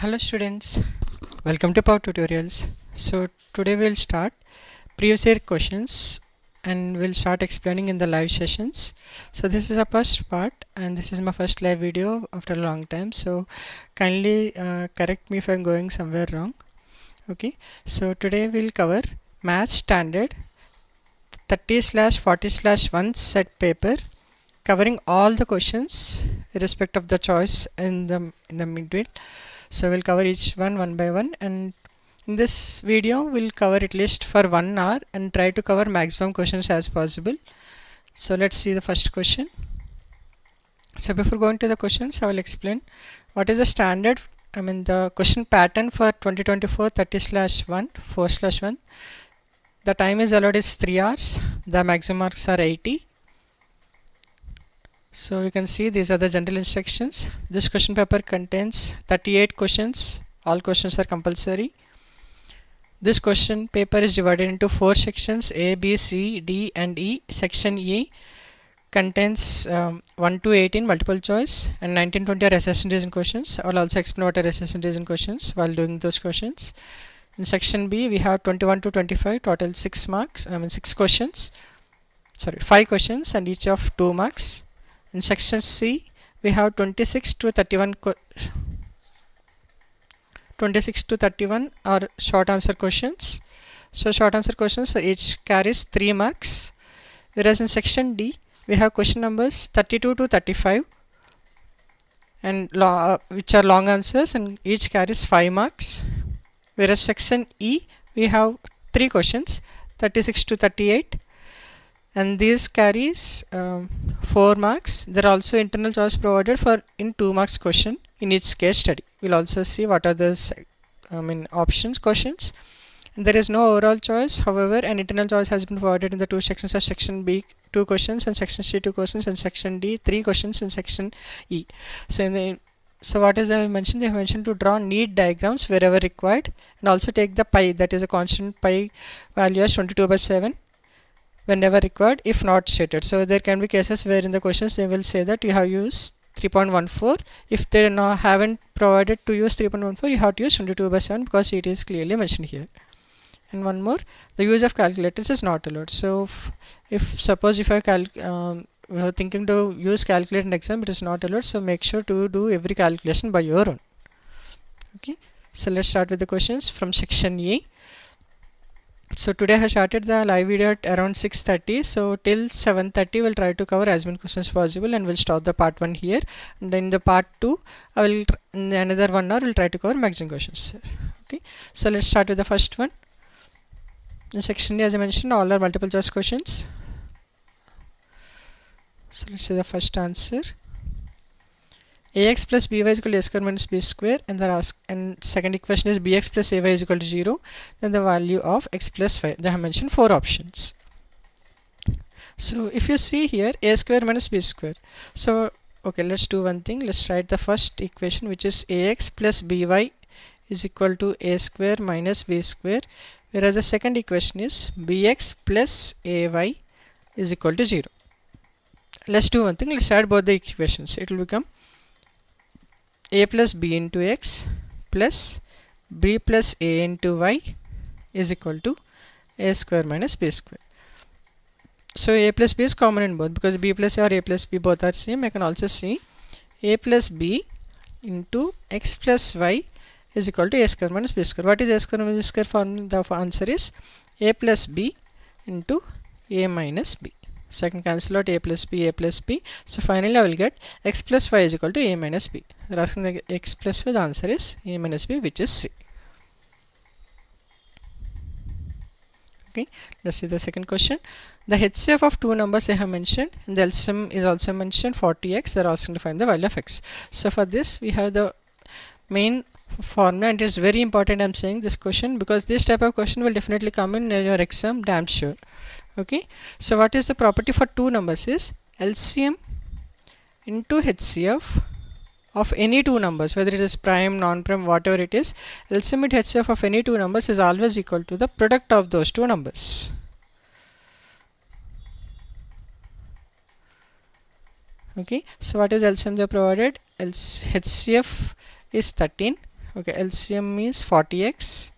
Hello students, welcome to Power Tutorials. So today we'll start previous year questions and we'll start explaining in the live sessions. So this is a first part and this is my first live video after a long time, so kindly correct me if I'm going somewhere wrong. Okay, so today we'll cover Math Standard 30/40/1 set paper, covering all the questions irrespective of the choice in the middle. So we'll cover each one by one, and in this video we'll cover at least for 1 hour and try to cover maximum questions as possible. So let's see the first question. So before going to the questions, I will explain what is the standard, the question pattern for 2024 30/1 4/1. The time is allowed is 3 hours. The maximum marks are 80. So you can see these are the general instructions. This question paper contains 38 questions. All questions are compulsory. This question paper is divided into 4 sections: A, B, C, D and E. Section E contains 1 to 18 multiple choice and 19-20 are assessment questions. I will also explain what are assessment questions while doing those questions. In section B we have 21 to 25, total 6 marks. 6 questions. 5 questions and each of 2 marks. In section C we have 26 to 31 are short answer questions. So short answer questions each carries 3 marks, whereas in section D we have question numbers 32 to 35 and which are long answers and each carries 5 marks, whereas section E we have 3 questions 36 to 38 and these carries 4 marks. There are also internal choice provided for in 2 marks question in each case study. We'll also see what are the options questions. And there is no overall choice, however an internal choice has been provided in the 2 sections of section B, 2 questions, and section C 2 questions, and section D 3 questions in section E. So what is they mentioned? They have mentioned to draw neat diagrams wherever required and also take the pi, that is a constant pi value as 22/7 whenever required if not stated. So there can be cases where in the questions they will say that you have used 3.14. If they haven't provided to use 3.14, you have to use 22/7 because it is clearly mentioned here. And one more, the use of calculators is not allowed. So if suppose if you're thinking to use calculator in exam, it is not allowed. So make sure to do every calculation by your own. Okay, so let's start with the questions from section A. So today I have started the live video at around 6:30. So till 7:30 we'll try to cover as many questions possible and we'll stop the part 1 here. And then in the part 2 I will in another 1 hour we'll try to cover maximum questions. Okay, so let's start with the first one. In section A, as I mentioned, all are multiple choice questions. So let's see the first answer. Ax plus by is equal to a square minus b square, and second equation is bx plus ay is equal to 0. Then the value of x plus 5. They have mentioned 4 options. So if you see here, a square minus b square. So okay, let's do one thing. Let's write the first equation, which is ax plus by is equal to a square minus b square, whereas the second equation is bx plus ay is equal to 0. Let's do one thing. Let's add both the equations. It will become a plus b into x plus b plus a into y is equal to a square minus b square. So a plus b is common in both because b plus a or a plus b both are same. I can also see a plus b into x plus y is equal to a square minus b square. What is a square minus b square form? The answer is a plus b into a minus b. So I can cancel out a plus b, a plus b. So finally I will get x plus y is equal to a minus b. They are asking the x plus y, the answer is a minus b, which is C. Okay, let's see the second question. The HCF of 2 numbers I have mentioned, and the LCM is also mentioned 40x. They are asking to find the value of x. So for this we have the main formula, and it is very important I'm saying this question because this type of question will definitely come in your exam, damn sure. Okay, so what is the property for 2 numbers is LCM into HCF of any 2 numbers, whether it is prime, non-prime, whatever it is. LCM into HCF of any 2 numbers is always equal to the product of those 2 numbers. Okay, so what is LCM they provided? HCF is 13. Okay, LCM is 40x,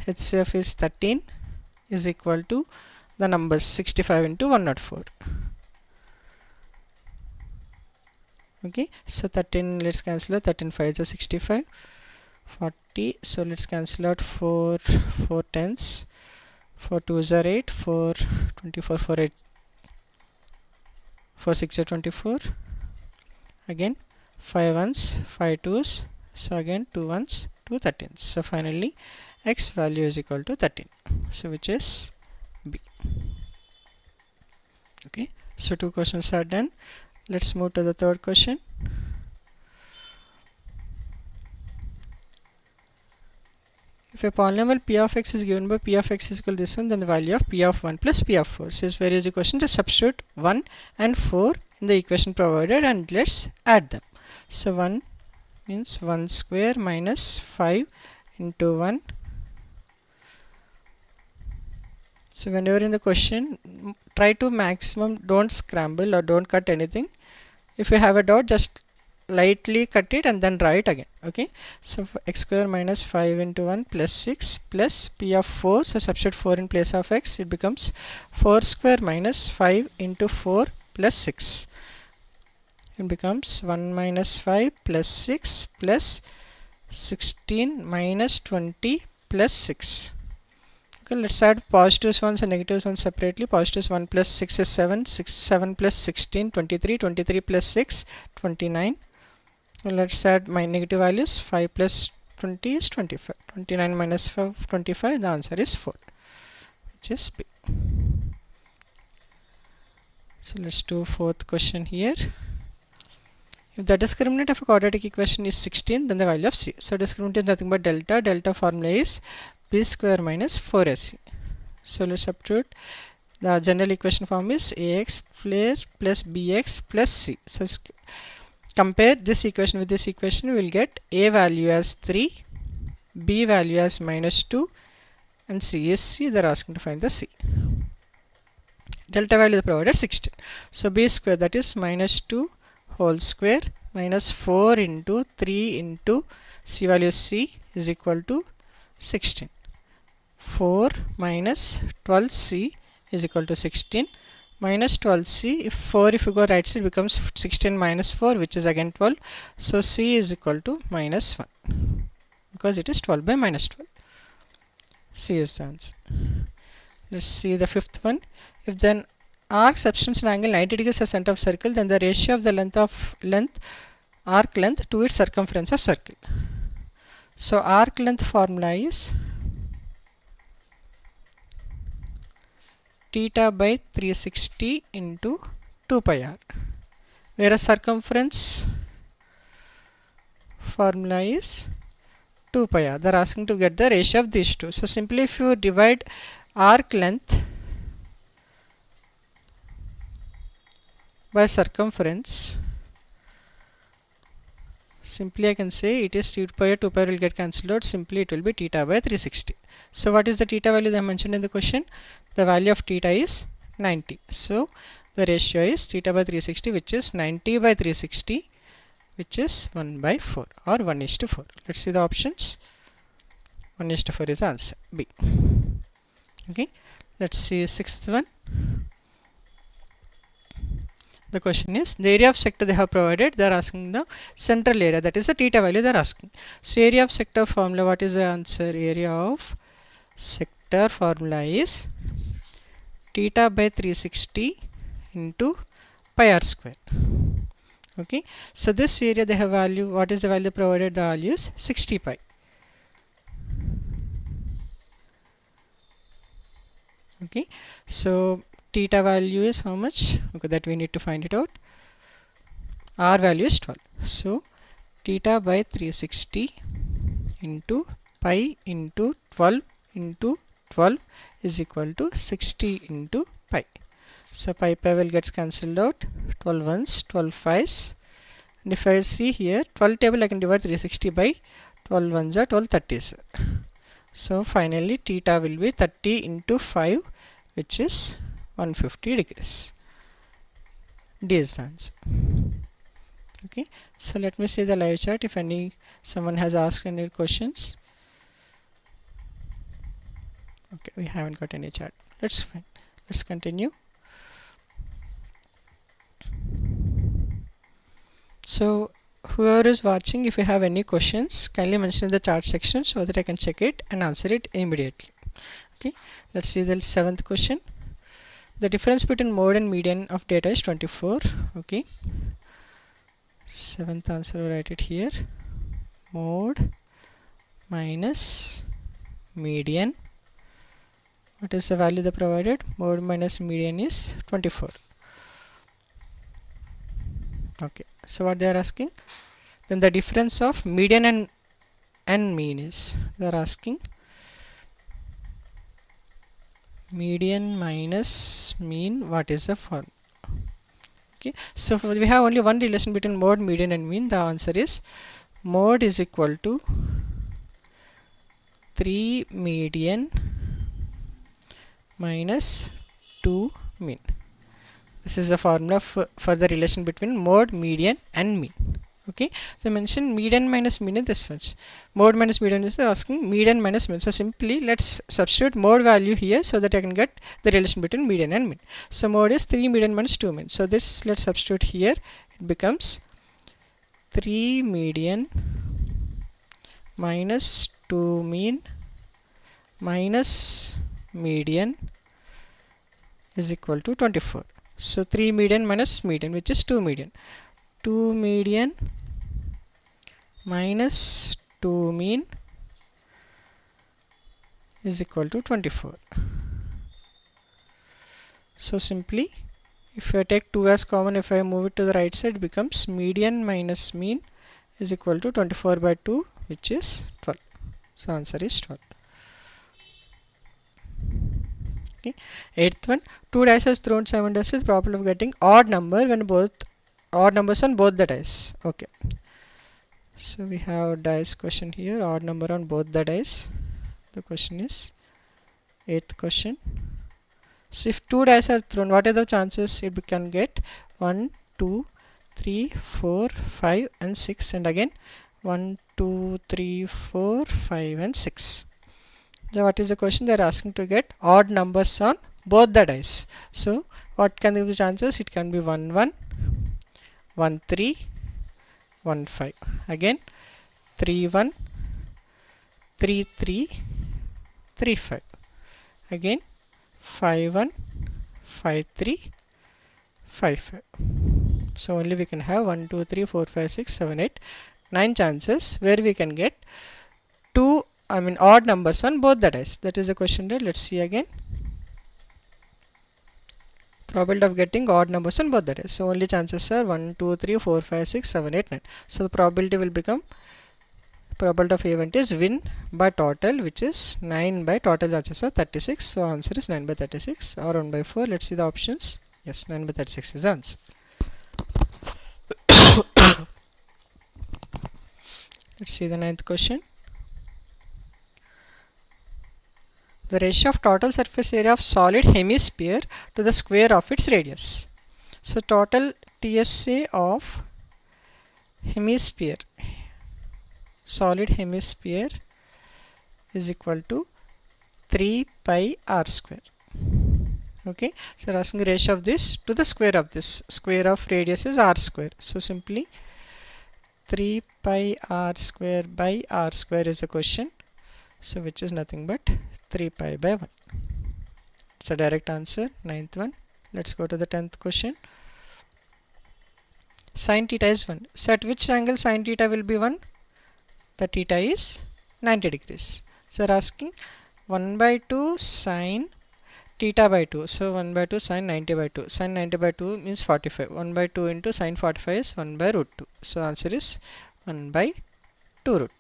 HCF is 13, is equal to the numbers 65 into 104. Okay, so 13, let's cancel out. 13 5 is 65, 40. So let's cancel out 4 tens, 4 2s are 8, 4 24, 4 8, 4 6 are 24. Again 5 ones, 5 twos. So again 2 ones, 2 13s. So finally x value is equal to 13. So which is B. Okay, so 2 questions are done. Let's move to the third question. If a polynomial p of x is given by p of x is equal to this one, then the value of p of 1 plus p of 4. So where is the question? Just substitute 1 and 4 in the equation provided and let's add them. So 1 means 1 square minus 5 into 1. So whenever in the question, try to maximum, don't scramble or don't cut anything. If you have a dot, just lightly cut it and then draw it again. Okay, so x square minus 5 into 1 plus 6 plus p of 4. So substitute 4 in place of x, it becomes 4 square minus 5 into 4 plus 6. It becomes 1 minus 5 plus 6 plus 16 minus 20 plus 6. Okay, let's add positives ones and negatives ones separately. Positives 1 plus 6 is 7, 7 plus 16, 23, 23 plus 6, 29. Well, let's add my negative values. 5 plus 20 is 25. 29 minus 5, 25. The answer is 4, which is B. So let's do fourth question here. If the discriminant of a quadratic equation is 16, then the value of C. So discriminant is nothing but delta. Delta formula is b square minus 4ac. So let's substitute. The general equation form is ax plus bx plus c. So compare this equation with this equation. We will get a value as 3, b value as minus 2, and c is c. They are asking to find the c. Delta value is provided 16. So b square, that is minus 2 whole square minus 4 into 3 into c value c is equal to 16. 4 minus 12c is equal to 16 minus 12c. If 4, if you go right side, becomes 16 minus 4, which is again 12. So c is equal to minus 1 because it is 12 by minus 12. C is the answer. Let's see the fifth one. If then arc subtends an angle 90 degrees at center of circle, then the ratio of the arc length to its circumference of circle. So arc length formula is theta by 360 into 2 pi r, whereas circumference formula is 2 pi r. They are asking to get the ratio of these two. So simply if you divide arc length by circumference, simply I can say it is 2 pi r, 2 pi r will get cancelled out. Simply it will be theta by 360. So what is the theta value they mentioned in the question? The value of theta is 90. So the ratio is theta by 360, which is 90 by 360, which is 1 by 4 or 1:4. Let's see the options. 1:4 is the answer, B. Okay, let's see sixth one. The question is the area of sector they have provided. They are asking the central area, that is the theta value they are asking. So area of sector formula, what is the answer? Area of sector formula is theta by 360 into pi r square. Okay, so this area they have value. What is the value provided? The value is 60 pi. Okay, so theta value is how much? Okay, that we need to find it out. R value is 12. So theta by 360 into pi into 12 into 12 is equal to 60 into pi. So pi will get cancelled out. 12 ones, 12 5s. And if I see here 12 table, I can divide 360 by 12 ones are 12 30s. So finally theta will be 30 into 5, which is 150 degrees. D is the answer. Okay, so let me see the live chat if someone has asked any questions. Okay, we haven't got any chat. That's fine. Let's continue. So whoever is watching, if you have any questions, kindly mention in the chat section so that I can check it and answer it immediately. Okay, let's see the 7th question. The difference between mode and median of data is 24. Okay, 7th answer, we'll write it here. Mode minus median. What is the value they provided? Mode minus median is 24. Okay, so what they are asking? Then the difference of median and mean is, they are asking median minus mean, what is the form? Okay, so we have only one relation between mode, median and mean. The answer is mode is equal to 3 median minus 2 mean. This is the formula for the relation between mode, median and mean. Okay, so mention median minus mean in this much. Mode minus median is asking median minus mean. So simply let's substitute mode value here so that I can get the relation between median and mean. So mode is 3 median minus 2 mean. So this let's substitute here. It becomes 3 median minus 2 mean minus median is equal to 24. So 3 median minus median, which is 2 median. 2 median minus 2 mean is equal to 24. So simply, if I take 2 as common, if I move it to the right side, it becomes median minus mean is equal to 24 by 2, which is 12. So answer is 12. Okay. 8th one, 2 dice has thrown 7 dice is probable of getting odd number when odd numbers on both the dice. Okay, so we have dice question here, odd number on both the dice. The question is 8th question. So if 2 dice are thrown, what are the chances it can get? 1, 2, 3, 4, 5 and 6, and again 1, 2, 3, 4, 5 and 6. So what is the question? They are asking to get odd numbers on both the dice. So what can be the chances? It can be 1, 1, 1, 3, 1, 5. Again 3, 1, 3, 3, 3, 5. Again 5, 1, 5, 3, 5, 5. So only we can have 1, 2, 3, 4, 5, 6, 7, 8, 9 chances where we can get odd numbers on both the dice. That is the question there. Let's see again. Probability of getting odd numbers on both the dice. So only chances are 1, 2, 3, 4, 5, 6, 7, 8, 9. So the probability will become, probability of event is win by total, which is 9 by total chances are 36. So answer is 9 by 36 or 1 by 4. Let's see the options. Yes, 9 by 36 is the answer. Let's see the 9th question. The ratio of total surface area of solid hemisphere to the square of its radius. So total TSA of hemisphere, solid hemisphere, is equal to 3 pi r square. Okay, so we're asking the ratio of this to the square of this. Square of radius is r square. So simply 3 pi r square by r square is the question. So which is nothing but 3 pi by 1. It's a direct answer, 9th one. Let's go to the 10th question. Sin theta is 1. So at which angle sin theta will be 1? The theta is 90 degrees. So they're asking 1 by 2 sin theta by 2. So 1 by 2 sin 90 by 2. Sin 90 by 2 means 45. 1 by 2 into sin 45 is 1 by root 2. So answer is 1 by 2 root.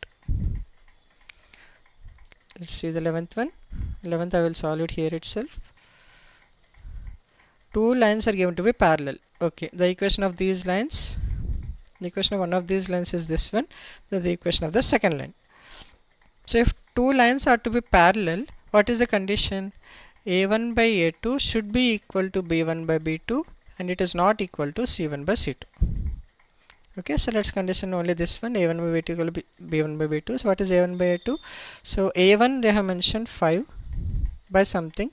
Let's see the 11th one. 11th I will solve it here itself. Two lines are given to be parallel. Okay, the equation of these lines, the equation of one of these lines is this one, then the equation of the second line. So if two lines are to be parallel, what is the condition? A1 by A2 should be equal to B1 by B2 and it is not equal to C1 by C2. Okay, so let's condition only this one, a1 by b2 equal to b1 by b2. So what is a1 by a2? So a1 they have mentioned 5 by something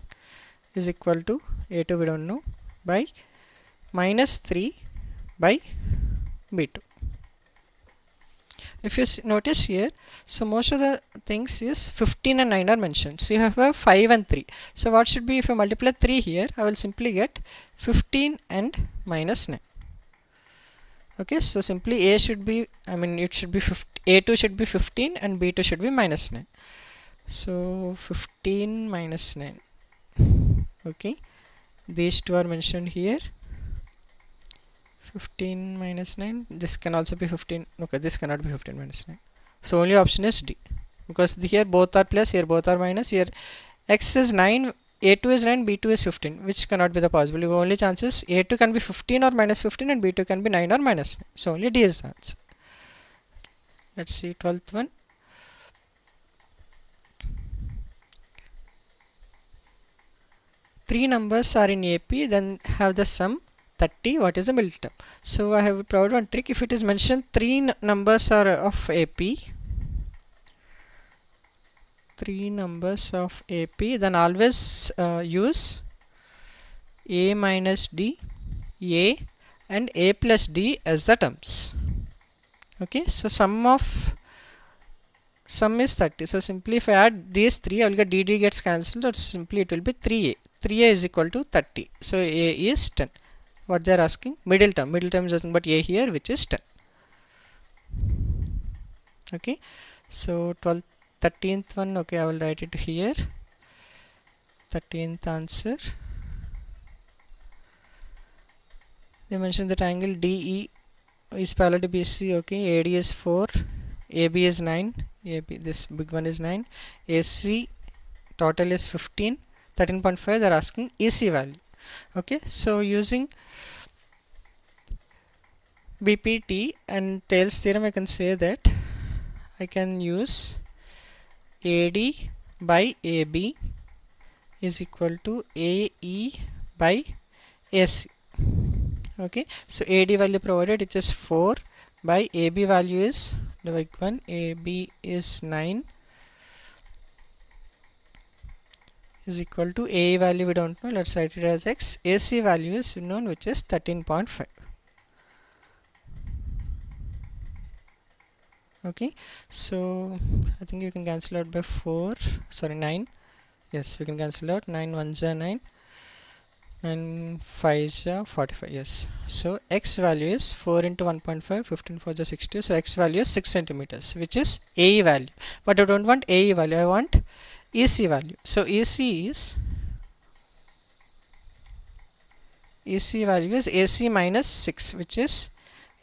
is equal to a2 we don't know by minus 3 by b2. If you notice here, so most of the things is 15 and 9 are mentioned. So you have a 5 and 3. So what should be, if I multiply 3 here, I will simply get 15 and minus 9. Okay, so simply a should be, it should be a2 should be 15 and b2 should be minus 9. So 15 minus 9. Okay, these two are mentioned here. 15 minus 9, this can also be 15. Okay, this cannot be 15 minus 9. So only option is D, because here both are plus, here both are minus. Here x is 9, a2 is 9, b2 is 15, which cannot be the possible. The only chances a2 can be 15 or minus 15 and b2 can be 9 or minus 9. So only D is the answer. Let's see 12th one. Three numbers are in AP, then have the sum 30. What is the middle term? So I have provided one trick. If it is mentioned three numbers are of AP, then always use a minus d, a and a plus d as the terms. Okay, so sum is 30. So simply if I add these three, I will get dd gets cancelled, or simply it will be 3a. 3a is equal to 30. So a is 10. What they are asking? Middle term is nothing but a here, which is 10. Okay, so 13th one. Okay, I will write it here. 13th answer. They mentioned that angle DE is parallel to BC. Okay, AD is 4, AB is 9, AB, this big one is 9, AC total is 15, 13.5. They are asking EC value. Okay, so using BPT and Thales theorem, I can say that I can use AD by AB is equal to AE by AC. Okay, so AD value provided, it is 4 by AB value is the big one, AB is 9 is equal to AE value we don't know, let's write it as X. AC value is known, which is 13.5. Okay, so I think you can cancel out by 9. Yes, we can cancel out. 9 1s are 9 and 5s are 45. Yes, so X value is 4 into 1.5, 15 4 is 60. So X value is 6 centimeters, which is AE value. But I don't want AE value, I want EC value. So EC value is AC minus 6, which is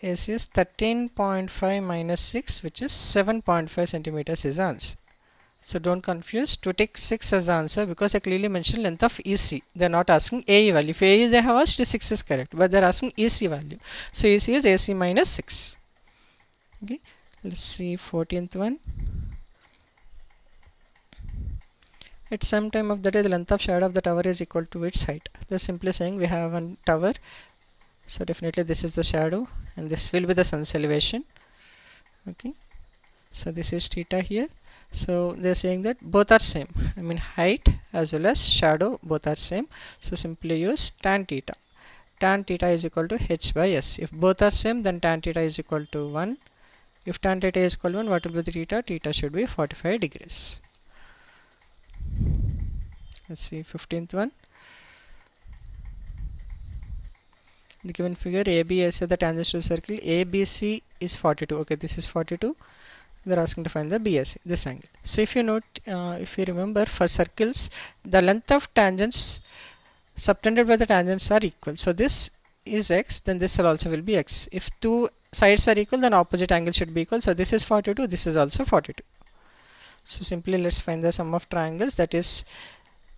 AC is 13.5 minus 6, which is 7.5 centimeters is the answer. So don't confuse to take 6 as the answer, because I clearly mentioned length of EC. They are not asking AE value. If AE they have asked, 6 is correct, but they are asking EC value. So EC is AC minus 6. Okay, let's see 14th one. At some time of the day, the length of shadow of the tower is equal to its height. They're simply saying we have one tower, so definitely this is the shadow and this will be the sun's elevation. Okay, so this is theta here. So they're saying that both are same, height as well as shadow both are same. So simply use tan theta. Tan theta is equal to h by s. If both are same, then tan theta is equal to 1. If tan theta is equal to 1, what will be the theta? Theta should be 45 degrees. Let's see 15th one. The given figure ABS, the tangents to the circle ABC is 42. Okay, this is 42. They're asking to find the BSC, this angle. So if you note, if you remember, for circles, the length of tangents subtended by the tangents are equal. So this is x, then this also will be x. If two sides are equal, then opposite angle should be equal. So this is 42, this is also 42. So simply let's find the sum of triangles, that is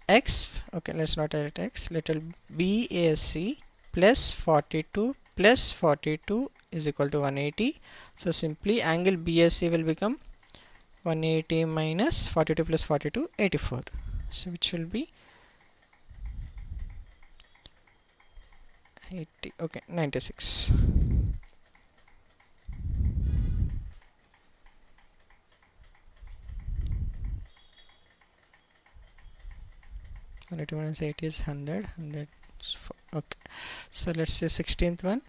x. Okay, let's not write x. Little BAC plus 42 plus 42 is equal to 180. So simply angle BSC will become 180 minus 42 plus 42, 84. So which will be 80. Okay, 96. 180 minus 80 is 100. 100. Okay. So let's say 16th one.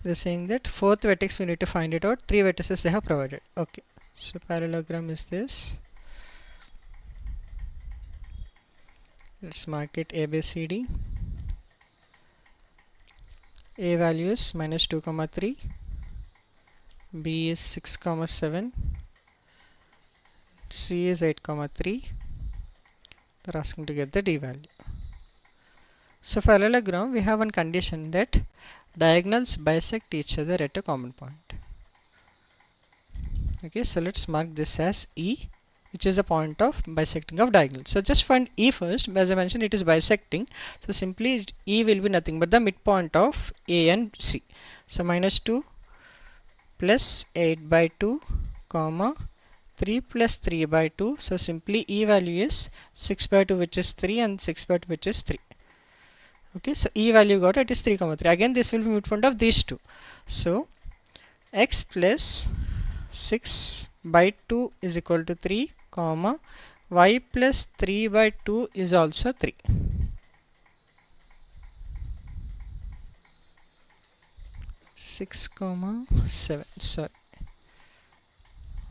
They're saying that fourth vertex we need to find it out. 3 vertices they have provided. Okay. So parallelogram is this. Let's mark it A, B, C, D. A value is minus 2 comma 3. B is 6 comma 7. C is 8 comma 3. They're asking to get the D value. So for parallelogram we have one condition that diagonals bisect each other at a common point. Okay, so let's mark this as E, which is the point of bisecting of diagonals. So just find E first. As I mentioned, it is bisecting, so simply E will be nothing but the midpoint of A and C. So minus 2 plus 8 by 2 comma 3 plus 3 by 2. So simply E value is 6 by 2, which is 3, and 6 by 2, which is 3. Okay, so E value got it is 3 comma 3. Again this will be midpoint of these two. So x plus 6 by 2 is equal to 3 comma y plus 3 by 2 is also 3. Six comma 7, sorry,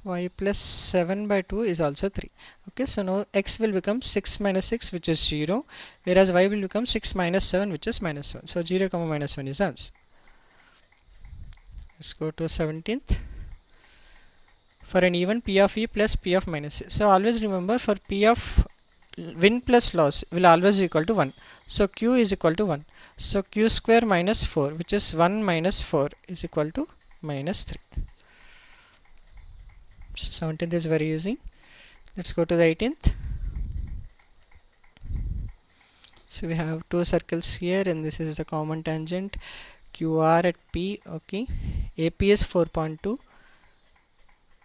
y plus 7 by 2 is also 3. Okay, so now x will become 6 minus 6, which is 0, whereas y will become 6 minus 7, which is minus 7. So 0 comma minus 1 is answer. Let's go to 17th. For an even P of E plus P of minus E. So always remember, for P of win plus loss will always be equal to 1. So Q is equal to 1. So Q square minus 4, which is 1 minus 4, is equal to minus 3. So 17th is very easy. Let's go to the 18th. So we have two circles here, and this is the common tangent QR at P. Okay, AP is 4.2.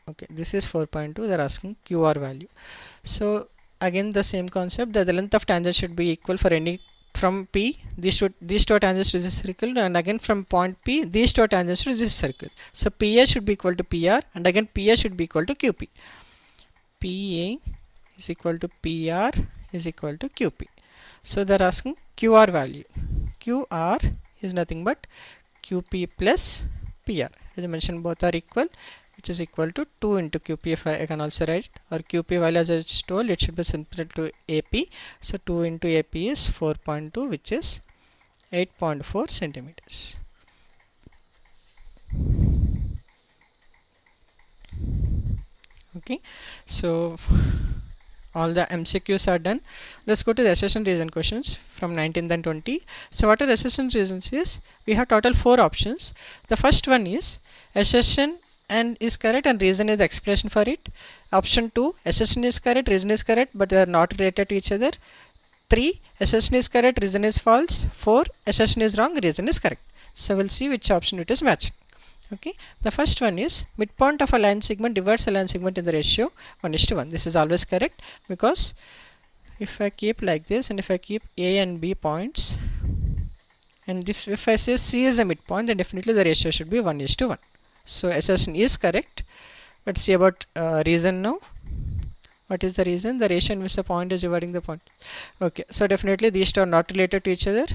Okay, this is 4.2. They're asking QR value. So again the same concept, that the length of tangent should be equal for any from P. These two are tangents to this circle, and again from point P these two are tangents to this circle. So PA should be equal to PR, and again PA should be equal to QP. PA is equal to PR is equal to QP. So they're asking QR value. QR is nothing but QP plus PR. As I mentioned, both are equal, which is equal to 2 into QP, if I can also write, or QP value as I told, it should be simple to AP. So 2 into AP is 4.2, which is 8.4 centimeters. Okay, so all the MCQs are done. Let's go to the assertion reason questions from 19th and 20. So what are assertion reasons is, we have total 4 options. The first one is assertion and is correct and reason is the explanation for it. Option 2, assertion is correct, reason is correct, but they are not related to each other. 3, assertion is correct, reason is false. 4, assertion is wrong, reason is correct. So we'll see which option it is matching. Okay, the first one is midpoint of a line segment divides a line segment in the ratio 1:1. This is always correct, because if I keep like this, and if I keep A and B points, and if I say C is a midpoint, then definitely the ratio should be 1:1. So assertion is correct. Let's see about reason now. What is the reason? The ratio in which the point is dividing the point. Okay, so definitely these two are not related to each other.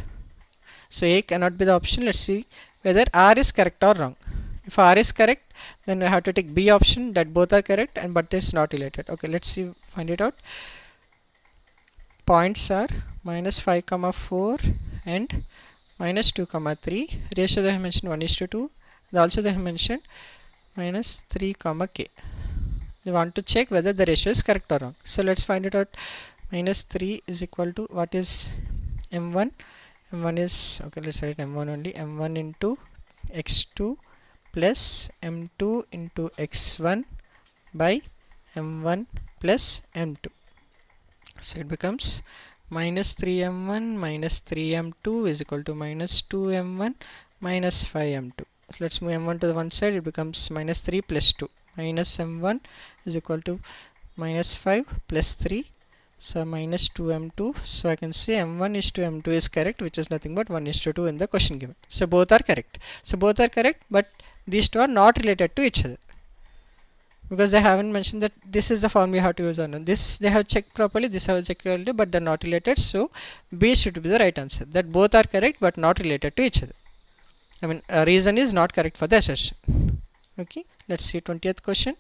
So A cannot be the option. Let's see whether R is correct or wrong. If R is correct, then we have to take B option, that both are correct, and but it's not related. Okay, let's see, find it out. Points are minus 5 comma 4 and minus 2 comma 3. Ratio they have mentioned 1:2. Also they have mentioned minus 3 comma K. We want to check whether the ratio is correct or wrong. So let's find it out. Minus 3 is equal to, what is M1? M1 is, okay, let's write M1 only. M1 into X2 plus M2 into X1 by M1 plus M2. So it becomes minus 3M1 minus 3M2 is equal to minus 2M1 minus 5M2. So let's move M1 to the one side. It becomes minus 3 plus 2. Minus M1 is equal to minus 5 plus 3. So minus 2M2. So I can say M1 is to M2 is correct, which is nothing but 1:2 in the question given. So both are correct. So both are correct, but these two are not related to each other. because they haven't mentioned that this is the form we have to use or not. This they have checked properly, this have checked properly, but they're not related, so B should be the right answer. That both are correct but not related to each other. I mean, reason is not correct for the assertion. Okay, let's see 20th question.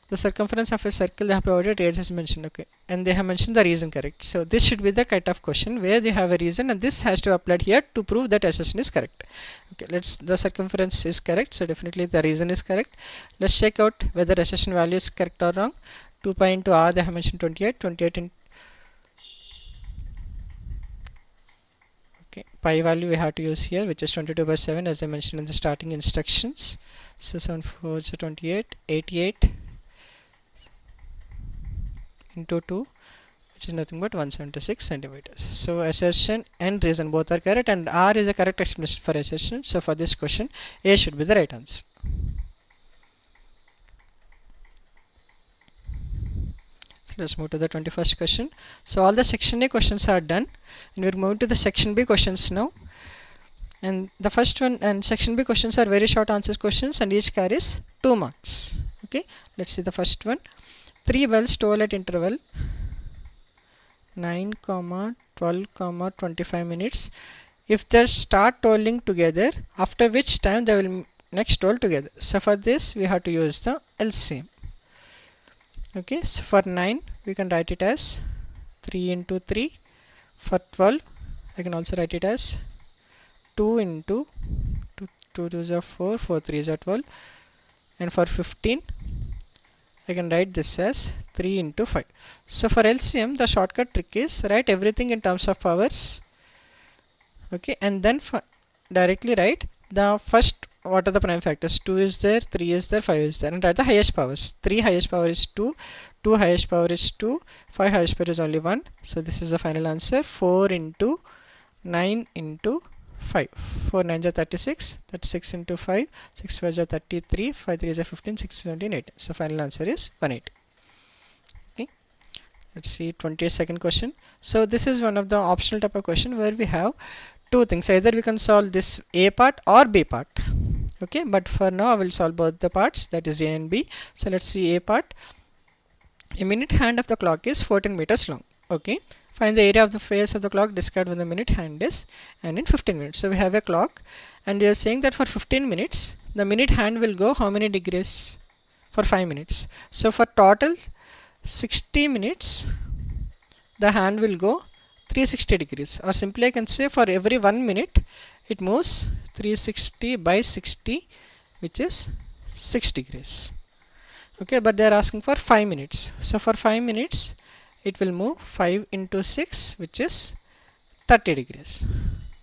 The circumference of a circle they have provided radius is mentioned. Okay, and they have mentioned the reason correct. So this should be the kind of question where they have a reason, and this has to applied here to prove that assertion is correct. Okay, the circumference is correct, so definitely the reason is correct. Let's check out whether assertion value is correct or wrong. 2 pi into r, they have mentioned 28 in okay, pi value we have to use here, which is 22/7 as I mentioned in the starting instructions. So 7 4 is 28, 88 into 2, which is nothing but 176 centimeters. So assertion and reason both are correct, and R is a correct explanation for assertion. So for this question, A should be the right answer. So let's move to the 21st question. So all the section A questions are done, and we're moving to the section B questions now. And the first one and section B questions are very short answers questions, and each carries 2 marks. Okay, let's see the first one. 3 wells toll at interval 9, 12, 25 minutes. If they start tolling together, after which time they will next toll together. So for this we have to use the LCM. Okay, so for 9 we can write it as 3 into 3. For 12 I can also write it as 2 into 2, 2 2s are 4, 4 3s are 12, and for 15 I can write this as 3 into 5. So for LCM the shortcut trick is write everything in terms of powers. Okay, and then directly write the first, what are the prime factors. 2 is there, 3 is there, 5 is there, and write the highest powers. 3 highest power is 2, 2 highest power is 2, 5 highest power is only 1. So this is the final answer. 4 into 9 into 5. 4 9s are 36, 36 into 5, 6 5s are 33, 5 3s are 15, 6 17 8. So final answer is 180. Okay, let's see 22nd question. So this is one of the optional type of question where we have two things, either we can solve this A part or B part. Okay, but for now I will solve both the parts, that is A and B. So let's see A part. A minute hand of the clock is 14 meters long. Okay, find the area of the face of the clock described when the minute hand is and in 15 minutes. So we have a clock, and we are saying that for 15 minutes the minute hand will go how many degrees? For 5 minutes. So for total 60 minutes the hand will go 360 degrees, or simply I can say for every 1 minute it moves 360 by 60, which is 6 degrees. Okay, but they are asking for 5 minutes. So for 5 minutes it will move 5 into 6, which is 30 degrees.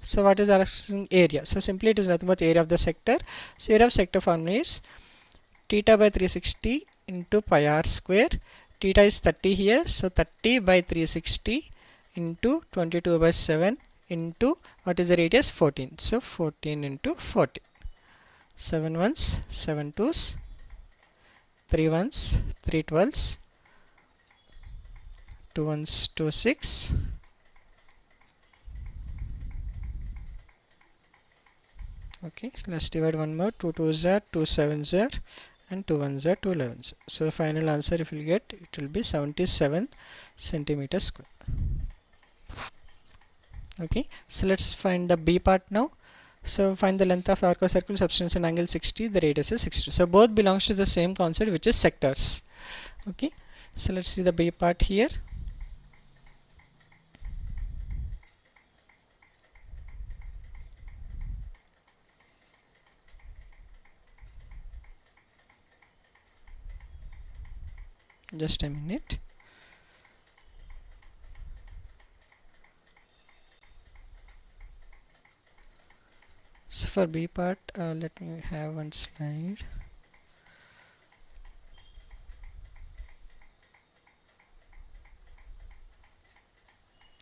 So what is our asking area? So simply it is nothing but area of the sector. So area of sector formula is theta by 360 into pi r square. Theta is 30 here, so 30 by 360 into 22/7 into what is the radius? 14. So 14 into 14. 7 1s, 7 2s, 3 1s, 3 12s, 2 1s, 2 6, okay, so let's divide one more. 2 2s are 2 7s are, and 2 1s are 2 11s. So final answer if you get, it will be 77 centimeters square. Okay, so let's find the B part now. So find the length of arc of circle, substance and angle 60, the radius is 60. So both belongs to the same concept, which is sectors. Okay, so let's see the B part here. Just a minute. So for B part, let me have one slide.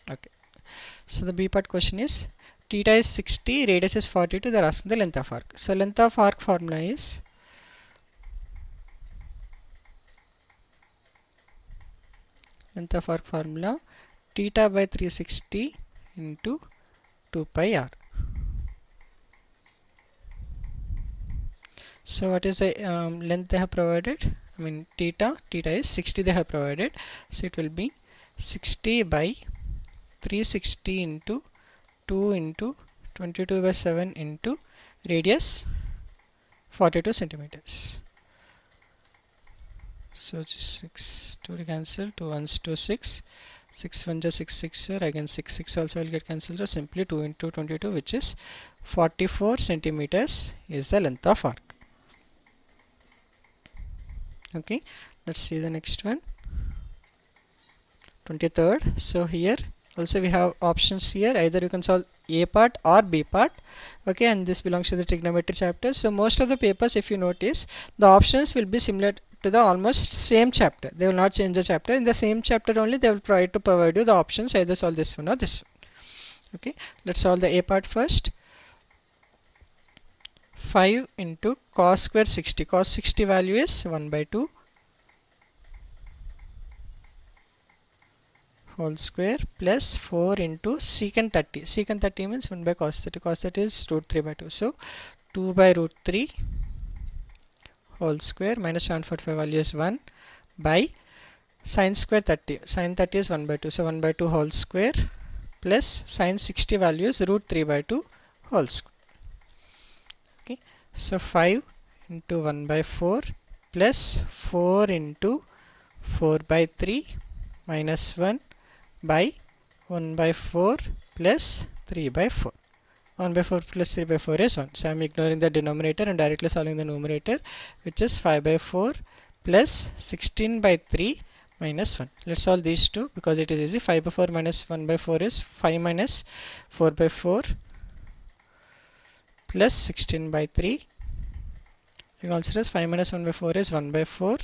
Okay, so the B part question is theta is 60, radius is 42, they are asking the length of arc. So length of arc formula is theta by 360 into 2 pi r. So what is the length they have provided? I mean theta is 60 they have provided, so it will be 60 by 360 into 2 into 22 by 7 into radius 42 centimeters. So 6 to cancel, 2 ones 2 6, 6 1 just 6 6 here, again 6 6 also will get cancelled, or simply 2 into 22, which is 44 centimeters is the length of arc. Okay, let's see the next one, 23rd. So here also we have options here, either you can solve A part or B part. Okay, and this belongs to the trigonometry chapter. So most of the papers, if you notice, the options will be similar to the almost same chapter. They will not change the chapter. In the same chapter only they will try to provide you the options, either solve this one or this one. Okay, let's solve the A part first. 5 into cos square 60. Cos 60 value is 1 by 2 whole square plus 4 into secant 30. Secant 30 means 1 by cos 30. Cos 30 is root 3 by 2. So 2 by root 3 whole square minus 745 value is 1 by sin square 30. Sin 30 is 1 by 2. So 1 by 2 whole square plus sin 60 value is root 3 by 2 whole square. Okay. So 5 into 1 by 4 plus 4 into 4 by 3 minus 1 by 1 by 4 plus 3 by 4. 1 by 4 plus 3 by 4 is 1. So I am ignoring the denominator and directly solving the numerator, which is 5 by 4 plus 16 by 3 minus 1. Let's solve these two because it is easy. 5 by 4 minus 1 by 4 is 5 minus 4 by 4 plus 16 by 3. You can also say 5 minus 1 by 4 is 1 by 4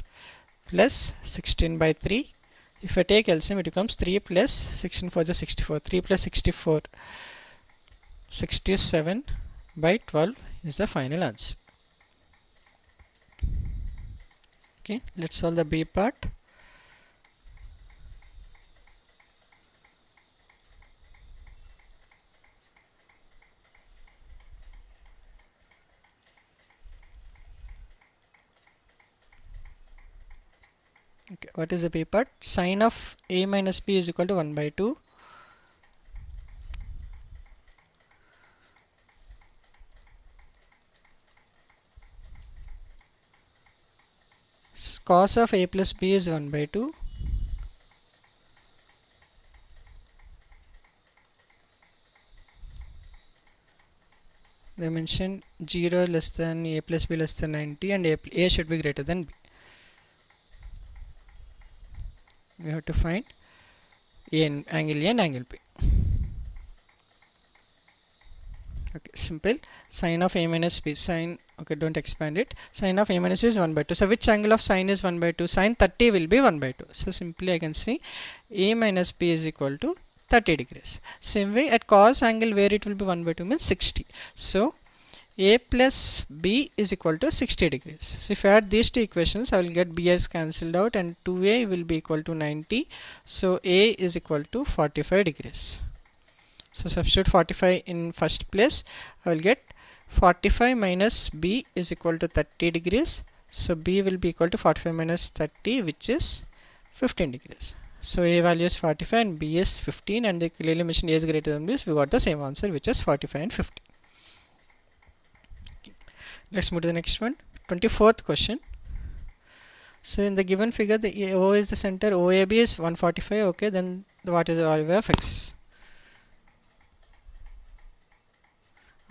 plus 16 by 3. If I take LCM, it becomes 3 plus 16 for the 64. 3 plus 64, 67 by 12 is the final answer. Okay, let's solve the B part. Okay, what is the B part? Sine of A minus B is equal to 1 by 2. Cos of A plus B is 1 by 2. They mentioned 0 less than A plus B less than 90 and A should be greater than B. We have to find angle A and angle B. Okay, simple. Sine of A minus B, sine, okay, don't expand it. Sine of A minus B is 1 by 2. So which angle of sine is 1 by 2? Sine 30 will be 1 by 2. So simply I can see A minus B is equal to 30 degrees. Same way at cos angle where it will be 1 by 2 means 60. So A plus B is equal to 60 degrees. So if I add these two equations, I will get B as cancelled out and 2A will be equal to 90. So A is equal to 45 degrees. So substitute 45 in first place. I will get 45 minus B is equal to 30 degrees. So B will be equal to 45 minus 30, which is 15 degrees. So A value is 45 and B is 15, and they clearly mentioned A is greater than B. So we got the same answer, which is 45 and 15. Let's move to the next one. 24th question. So in the given figure, the O is the center, OAB is 145. Okay, then what is the value of X?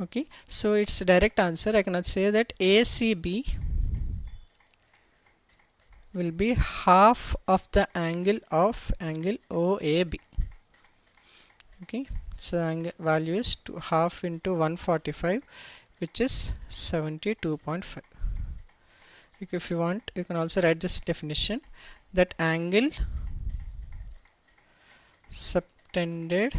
Okay, so it's a direct answer. I cannot say that ACB will be half of the angle of angle OAB. Okay, so angle value is half into 145, which is 72.5. If you want, you can also write this definition, that angle subtended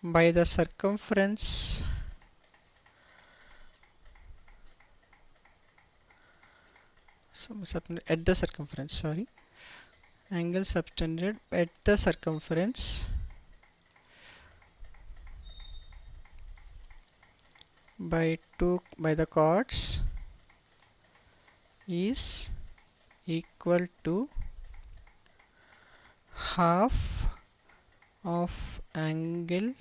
by the circumference at the circumference, sorry, angle subtended at the circumference by 2 by the chords is equal to half of angle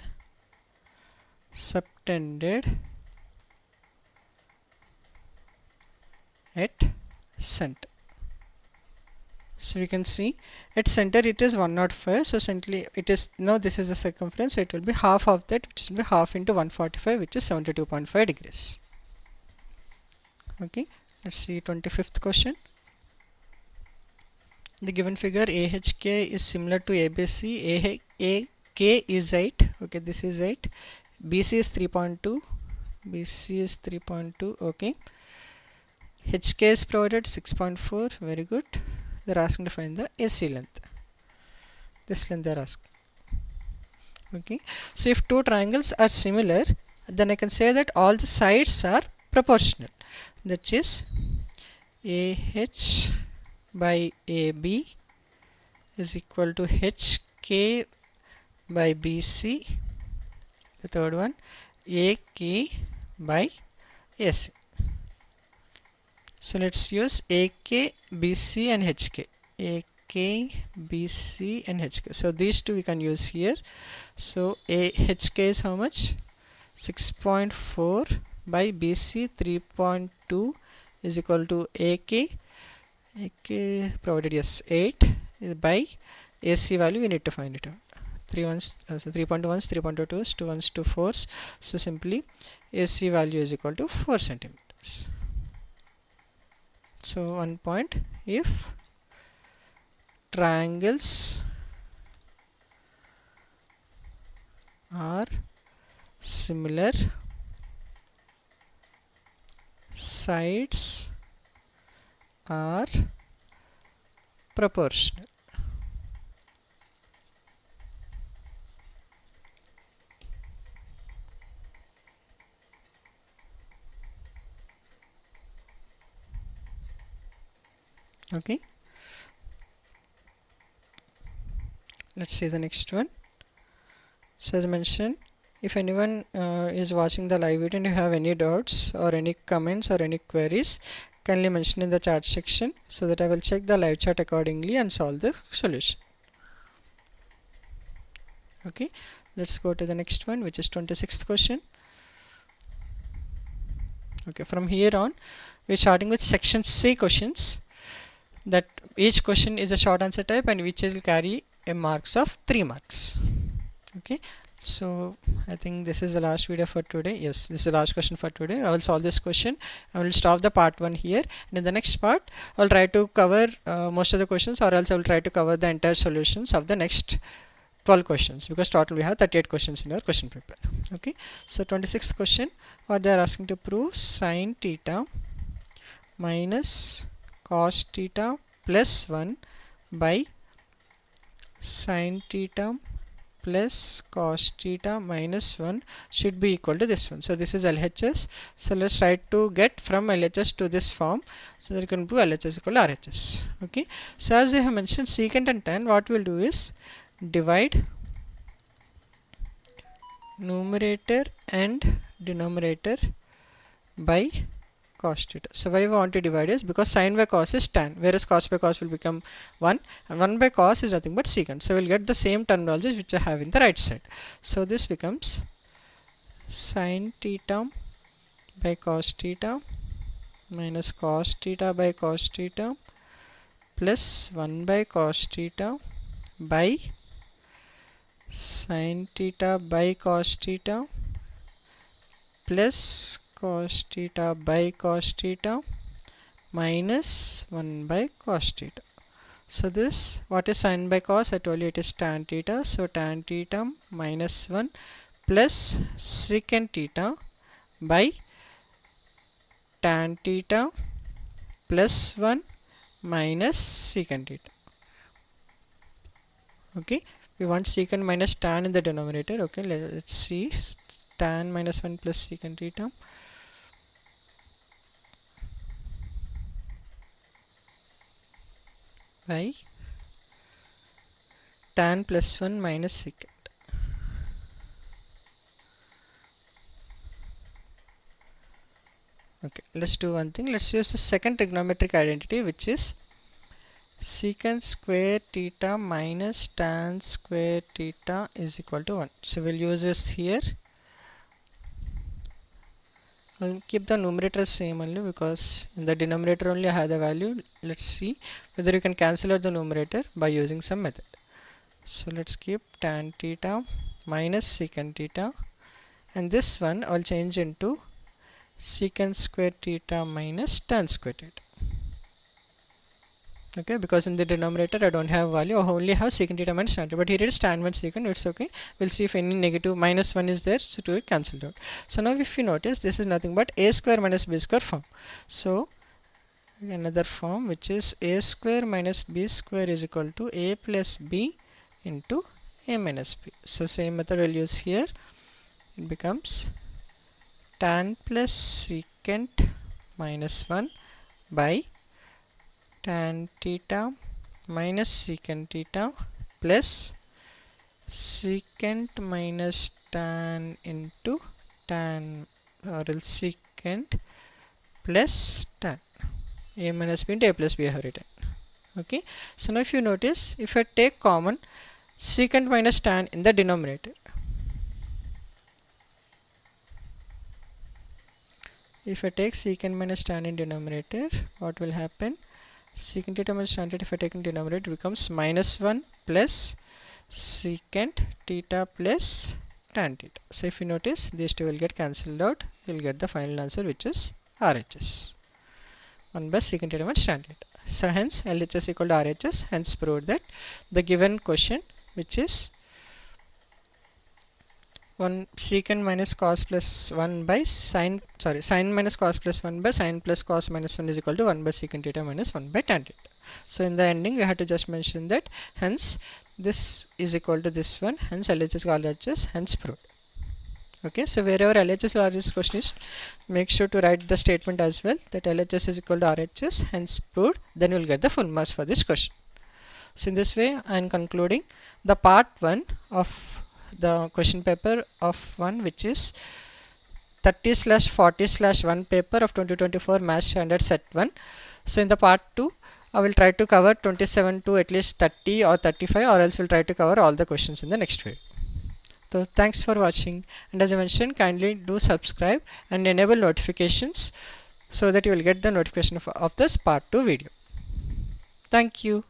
subtended at center. So we can see at center it is 105, so simply it is, now this is the circumference, so it will be half of that, which will be half into 145, which is 72.5 degrees. Okay, let's see 25th question. The given figure AHK is similar to ABC. AK is 8, okay, this is 8, BC is 3.2, BC is 3.2, okay, HK is provided 6.4, very good. They're asking to find the AC length. This length they're asking. Okay. So if two triangles are similar, then I can say that all the sides are proportional. That is AH by AB is equal to HK by BC. The third one, AK by AC. So let's use AK, BC and HK. AK, BC and HK. So these two we can use here. So HK is how much? 6.4 by BC 3.2 is equal to AK. AK provided, yes, 8 by AC value we need to find it out. 3 ones, so 3.2 ones, 3.2 twos, 2 ones, 2 fours. So simply AC value is equal to 4 centimeters. So one point, if triangles are similar, sides are proportional. Okay, let's see the next one. So as mentioned, if anyone is watching the live video and you have any doubts or any comments or any queries, kindly mention in the chat section so that I will check the live chat accordingly and solve the solution. Okay, let's go to the next one, which is 26th question. Okay, from here on we're starting with section C questions, that each question is a short answer type and which will carry a marks of 3 marks. Okay, so I think this is the last video for today. Yes, this is the last question for today. I will solve this question. I will stop the part 1 here, and in the next part I will try to cover most of the questions, or else I will try to cover the entire solutions of the next 12 questions, because total we have 38 questions in our question paper. Okay, so 26th question, what they are asking to prove: sine theta minus cos theta plus 1 by sine theta plus cos theta minus 1 should be equal to this one. So this is LHS. So let's try to get from LHS to this form, so that you can prove LHS equal to RHS. Okay, so as I have mentioned, secant and tan, what we'll do is divide numerator and denominator by cos theta. So why we want to divide is because sine by cos is tan, whereas cos by cos will become 1, and 1 by cos is nothing but secant. So we'll get the same terminologies which I have in the right side. So this becomes sine theta by cos theta minus cos theta by cos theta plus 1 by cos theta by sine theta by cos theta plus cos theta by cos theta minus 1 by cos theta. So this, what is sine by cos? I told you it is tan theta. So tan theta minus 1 plus secant theta by tan theta plus 1 minus secant theta. Okay, we want secant minus tan in the denominator. Okay, let's see, tan minus 1 plus secant theta by tan plus 1 minus secant. Okay, let's do one thing. Let's use the second trigonometric identity, which is secant square theta minus tan square theta is equal to 1. So we'll use this here. I'll keep the numerator same only because in the denominator only I have the value. Let's see whether you can cancel out the numerator by using some method. So let's keep tan theta minus secant theta, and this one I'll change into secant square theta minus tan square theta. Okay, because in the denominator I don't have value, I only have secant theta minus tan theta, but here it is tan 1 secant, it's okay. We'll see if any negative minus 1 is there, so to it cancelled out. So now if you notice, this is nothing but a square minus b square form. So another form, which is a square minus b square is equal to a plus b into a minus b. So same method we'll use here. It becomes tan plus secant minus 1 by tan theta minus secant theta plus secant minus tan into tan, or else secant plus tan, a minus b into a plus b I have written. Okay, so now if you notice, if I take common secant minus tan in the denominator, if I take secant minus tan in denominator, what will happen? Secant theta minus tan theta, if I take in denominator, it becomes minus 1 plus secant theta plus tan theta. So if you notice, these two will get cancelled out. You will get the final answer, which is RHS, 1 by secant theta minus tan theta. So hence LHS equal to RHS. Hence prove that the given question, which is 1 secant minus cos plus 1 by sin minus cos plus 1 by sin plus cos minus 1 is equal to 1 by secant theta minus 1 by tan theta. So in the ending we have to just mention that, hence this is equal to this one, hence LHS RHS, hence proved. Okay, so wherever LHS or RHS question is, make sure to write the statement as well, that LHS is equal to RHS, hence proved, then you will get the full marks for this question. So in this way I am concluding the part 1 of the question paper of 1, which is 30/40/1 paper of 2024 Math Standard Set 1. So in the part 2 I will try to cover 27 to at least 30 or 35, or else we'll try to cover all the questions in the next video. So thanks for watching, and as I mentioned, kindly do subscribe and enable notifications so that you will get the notification of this part 2 video. Thank you.